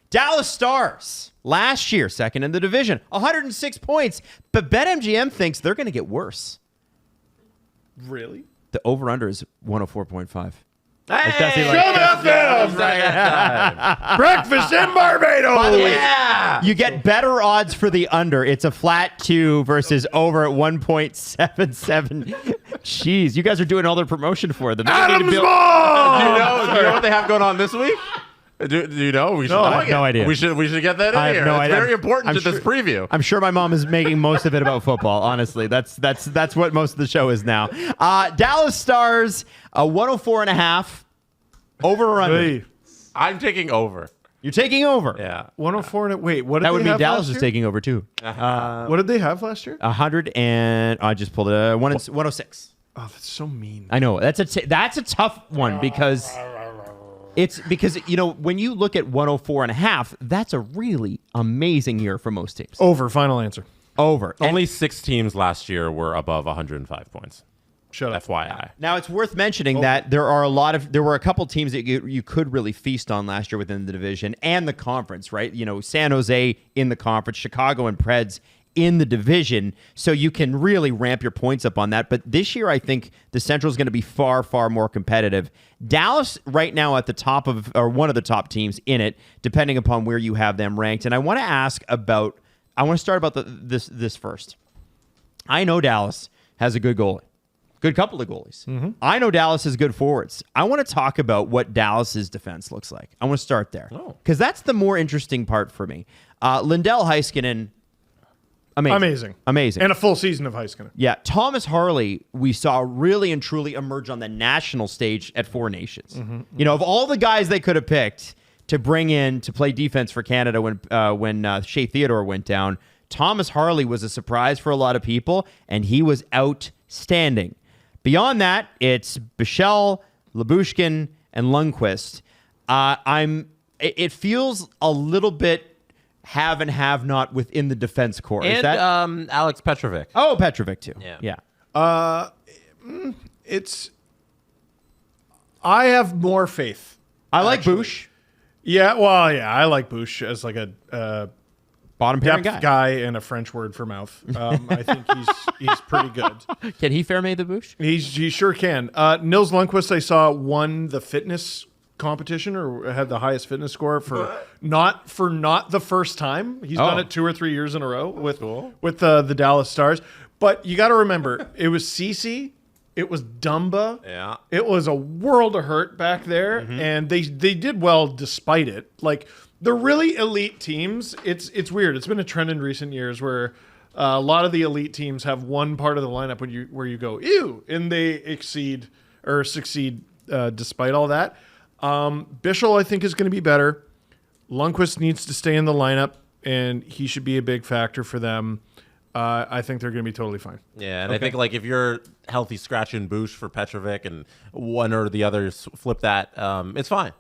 Dallas Stars, last year, second in the division, 106 points. But BetMGM thinks they're going to get worse. Really? The over-under is 104.5. Hey, Shut up, Breakfast in Barbados. By the way, you get better odds for the under. It's a flat 2 versus over at 1.77. Jeez, you guys are doing all their promotion for them. Adam's Do you know what they have going on this week? Do you know? We should, I have no idea. We should get that in I have here. no It's idea. very important I'm to this preview. I'm sure my mom is making most of it about football. Honestly, that's what most of the show is now. Dallas Stars, 104.5. Over or under? Hey, I'm taking over. You're taking over. Yeah. 104. Wait, what did That would they mean have Dallas last is year? taking over too. What did they have last year? 100 and I just pulled it. 106. Oh, that's so mean. I know that's a tough one because it's when you look at 104.5, that's a really amazing year for most teams. Over. Final answer. Over. Only 6 teams last year were above 105 points. Shut up. FYI. Now it's worth mentioning that there were a couple teams that you could really feast on last year within the division and the conference, right? You know, San Jose in the conference, Chicago and Preds in the division, so you can really ramp your points up on that. But this year, I think the Central is going to be far, far more competitive. Dallas right now at the top of, or one of the top teams in it, depending upon where you have them ranked. And I want to start about this first. I know Dallas has a good goalie. Good couple of goalies. Mm-hmm. I know Dallas has good forwards. I want to talk about what Dallas's defense looks like. I want to start there because that's the more interesting part for me. Lindell Heiskanen, amazing. And a full season of Heiskanen. Yeah. Thomas Harley, we saw really and truly emerge on the national stage at Four Nations. Mm-hmm. You know, of all the guys they could have picked to bring in to play defense for Canada when Shea Theodore went down, Thomas Harley was a surprise for a lot of people, and he was outstanding. Beyond that, it's Bichelle, Lyubushkin, and Lundqvist. It feels a little bit have and have not within the defense core. And is that Alex Petrovic. Oh, Petrovic too. Yeah. I have more faith. I like Bush. Yeah, well, yeah, I like Bush as like a bottom pairing depth guy and a French word for mouth. I think he's pretty good. Can he ferme the Bush? He sure can. Nils Lundqvist, I saw, won the fitness competition or had the highest fitness score for not the first time. He's done it 2 or 3 years in a row with the Dallas Stars. But you got to remember, it was Ceci, it was Dumba. Yeah. It was a world of hurt back there, and they did well despite it. Like, the really elite teams, it's weird. It's been a trend in recent years where a lot of the elite teams have one part of the lineup where you go, ew, and they succeed despite all that. Bichelle, I think, is going to be better. Lundqvist needs to stay in the lineup, and he should be a big factor for them. I think they're going to be totally fine. Yeah, and I think like if you're healthy scratching Bush for Petrovic and one or the others flip that, it's fine.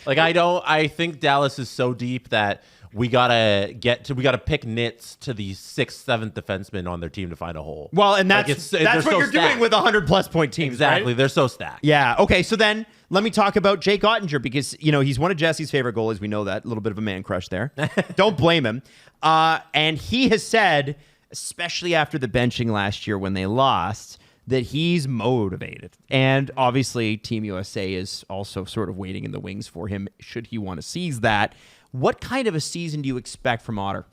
Like I think Dallas is so deep that we gotta pick nits to the 6th, 7th defenseman on their team to find a hole. Well, and that's what so you're stacked. doing with 100+ point teams. Exactly, right? they're so stacked. Yeah. Okay. So then let me talk about Jake Ottinger because he's one of Jesse's favorite goalies. We know that. A little bit of a man crush there. Don't blame him. And he has said, especially after the benching last year when they lost, that he's motivated. And obviously Team USA is also sort of waiting in the wings for him should he want to seize that. What kind of a season do you expect from Otter?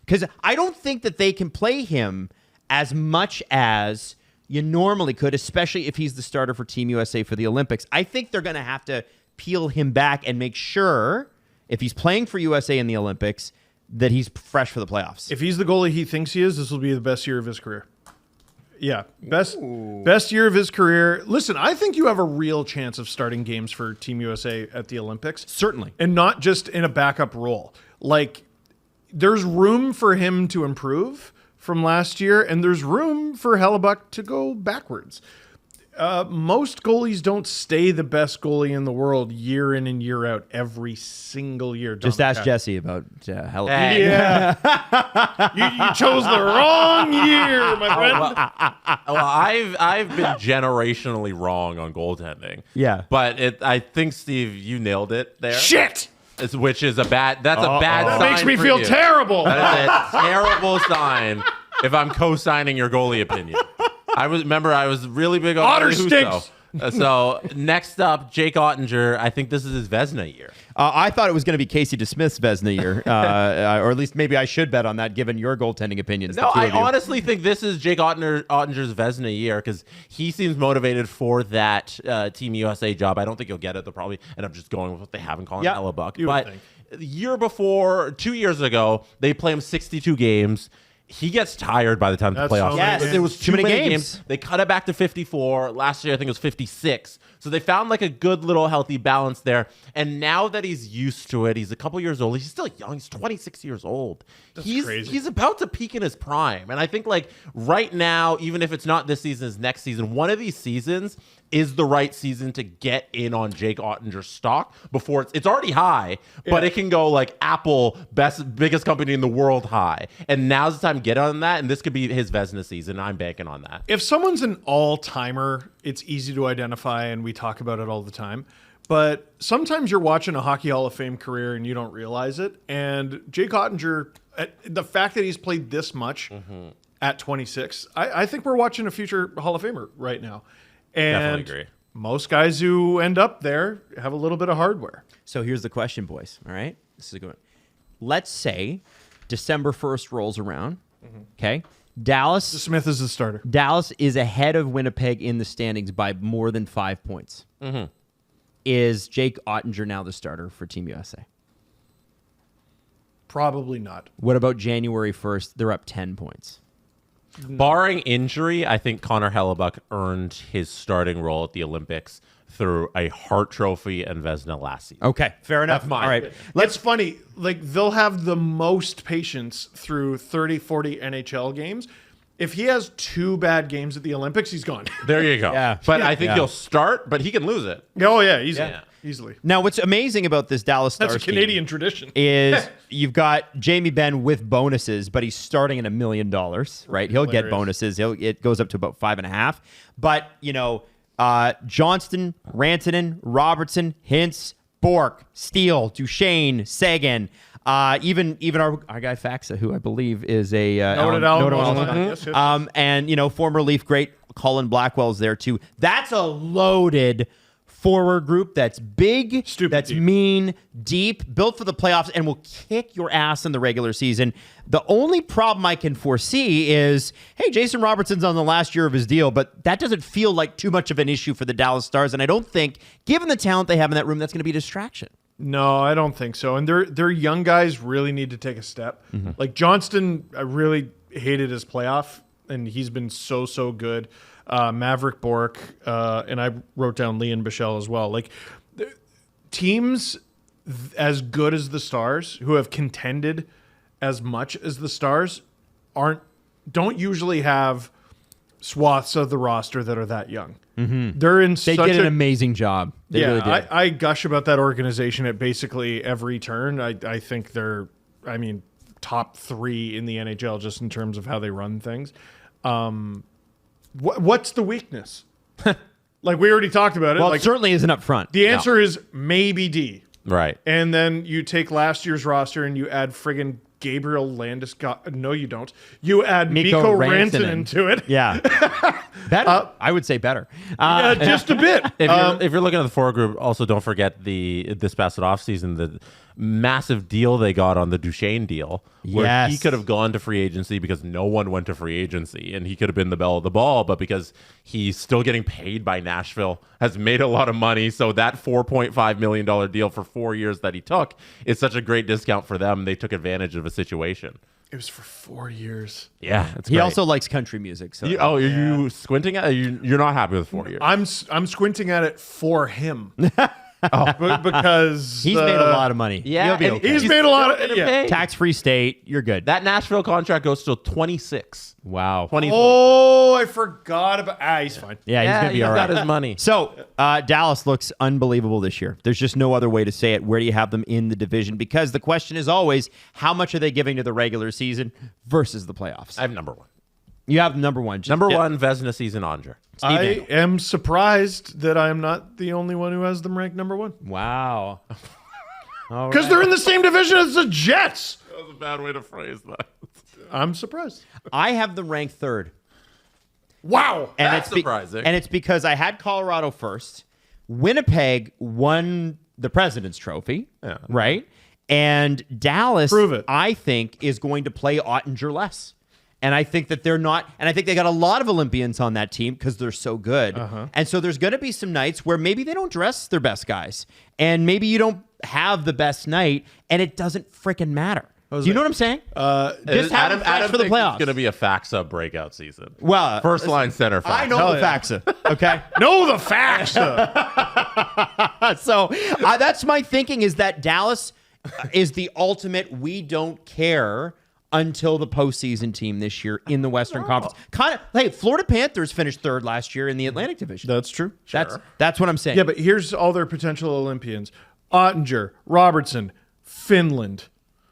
Because I don't think that they can play him as much as you normally could, especially if he's the starter for Team USA for the Olympics. I think they're going to have to peel him back and make sure, if he's playing for USA in the Olympics, that he's fresh for the playoffs. If he's the goalie he thinks he is, this will be the best year of his career. Yeah, best year of his career. Listen, I think you have a real chance of starting games for Team USA at the Olympics. Certainly. And not just in a backup role. Like, there's room for him to improve from last year, and there's room for Hellebuck to go backwards. Most goalies don't stay the best goalie in the world year in and year out every single year. Just ask Jesse about Hellebuck. Hey. Yeah. you chose the wrong year, my friend. Well, I've been generationally wrong on goaltending. Yeah. But I think, Steve, you nailed it there. Shit! which is a bad. That's a bad sign. That makes me for feel you. terrible. That is a terrible sign if I'm co-signing your goalie opinion. I was really big on Otter Husso. stinks. So next up, Jake Ottinger. I think this is his Vezina year. I thought it was going to be Casey DeSmith's Vezina year, or at least maybe I should bet on that given your goaltending opinions. No, I honestly think this is Jake Ottinger's Vezina year because he seems motivated for that Team USA job. I don't think he'll get it. They'll probably end up just going with what they have in Colin Hellebuck. But the year before, 2 years ago, they play him 62 games. He gets tired by the time the playoffs. Yes, There was too many games. They cut it back to 54. Last year, I think it was 56. So they found like a good little healthy balance there. And now that he's used to it, he's a couple years old. He's still young. He's 26 years old. He's crazy. He's about to peak in his prime. And I think like right now, even if it's not this season, it's next season. One of these seasons is the right season to get in on Jake Ottinger's stock before it's already high, but it can go like Apple, biggest company in the world high. And now's the time to get on that. And this could be his Vezina season. I'm banking on that. If someone's an all-timer, it's easy to identify, and we talk about it all the time. But sometimes you're watching a Hockey Hall of Fame career and you don't realize it. And Jake Ottinger, the fact that he's played this much at 26, I think we're watching a future Hall of Famer right now. And Definitely agree. Most guys who end up there have a little bit of hardware. So here's the question, boys. All right, this is a good one. Let's say December 1st rolls around. Okay, Dallas Smith is the starter. Dallas is ahead of Winnipeg in the standings by more than 5 points. Is Jake Ottinger now the starter for Team USA? Probably not. What about January 1st? They're up 10 points. Barring injury, I think Connor Hellebuck earned his starting role at the Olympics through a Hart Trophy and Vezina last season. Okay, fair enough. That's mine. All right. It's funny. Like, they'll have the most patience through 30, 40 NHL games. If he has 2 bad games at the Olympics, he's gone. There you go. Yeah. But I think he'll start, but he can lose it. Oh, yeah, easily. Now, what's amazing about this Dallas Stars That's a Canadian tradition. is you've got Jamie Benn with bonuses, but he's starting at $1 million, right? He'll get Hilarious. bonuses. It goes up to about 5.5. But, Johnston, Rantanen, Robertson, Hintz, Bork, Steele, Duchesne, Sagan, even our guy Faxa, who I believe is a Noted Allen. Yes. and former Leaf great Colin Blackwell's there too. That's a loaded forward group that's big, that's deep. mean, deep, built for the playoffs, and will kick your ass in the regular season. The only problem I can foresee is, hey, Jason Robertson's on the last year of his deal, but that doesn't feel like too much of an issue for the Dallas Stars, and I don't think, given the talent they have in that room, that's going to be a distraction. No, I don't think so. And their young guys really need to take a step. Like Johnston, I really hated his playoff, and he's been so good. Maverick Bork, and I wrote down Leon Bichelle as well. Like teams as good as the Stars, who have contended as much as the Stars, don't usually have swaths of the roster that are that young. They're in They did an amazing job. They really did. I gush about that organization at basically every turn. I think they're, top 3 in the NHL just in terms of how they run things. What's the weakness? Like we already talked about it. Well, like it certainly isn't up front. the answer is maybe D. Right. And then you take last year's roster and you add friggin' Gabriel Landeskog. No, you don't. You add Mikko Rantanen to it. Yeah. Better. I would say better. Just a bit. If you're looking at the forward group, also don't forget this past offseason, the massive deal they got on the Duchesne deal, where Yes. he could have gone to free agency because no one went to free agency, and he could have been the belle of the ball, but because he's still getting paid by Nashville, has made a lot of money, so that $4.5 million deal for 4 years that he took is such a great discount for them. They took advantage of a situation. It was for 4 years. Yeah, it's He great. also likes country music. So Are you squinting at it? You're not happy with 4 years. I'm squinting at it for him. Because he's made a lot of money. Yeah, He'll be and okay. He's made a lot of Tax-free state. You're good. That Nashville contract goes till 26. Wow. 20. Oh, I forgot about. He's fine. Yeah, he's gonna be all got right. his money. So Dallas looks unbelievable this year. There's just no other way to say it. Where do you have them in the division? Because the question is always, how much are they giving to the regular season versus the playoffs? I have number 1. You have number 1. Number 1, Vezina season Ottinger. I am surprised that I am not the only one who has them ranked number 1. Wow. Because they're in the same division as the Jets. That was a bad way to phrase that. I'm surprised. I have them ranked third. Wow. And That's surprising. And it's because I had Colorado first. Winnipeg won the President's Trophy, right? And Dallas, Prove it. I think, is going to play Ottinger less. And I think that they're not, and I think they got a lot of Olympians on that team because they're so good. And so there's going to be some nights where maybe they don't dress their best guys. And maybe you don't have the best night, and it doesn't freaking matter. Do you know what I'm saying? Just have them fresh for the playoffs. It's going to be a Faxa breakout season. Well, First line center. Faxa. I know the Faxa, okay? Know the facts. So that's my thinking, is that Dallas is the ultimate we don't care until the postseason team this year in the Western Conference. Hey, Florida Panthers finished third last year in the Atlantic Division. That's true. That's what I'm saying. Yeah, but here's all their potential Olympians. Ottinger, Robertson, Finland.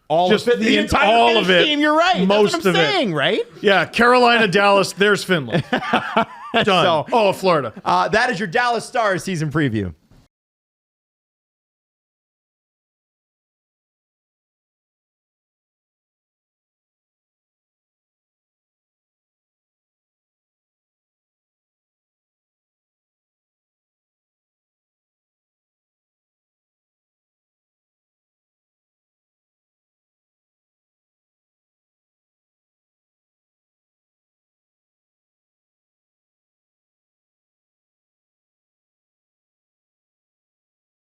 all just of the entire all of it. team. You're right. Most That's what I'm of it. saying, right? Yeah, Carolina, Dallas, there's Finland. Done. So- Florida. That is your Dallas Stars season preview.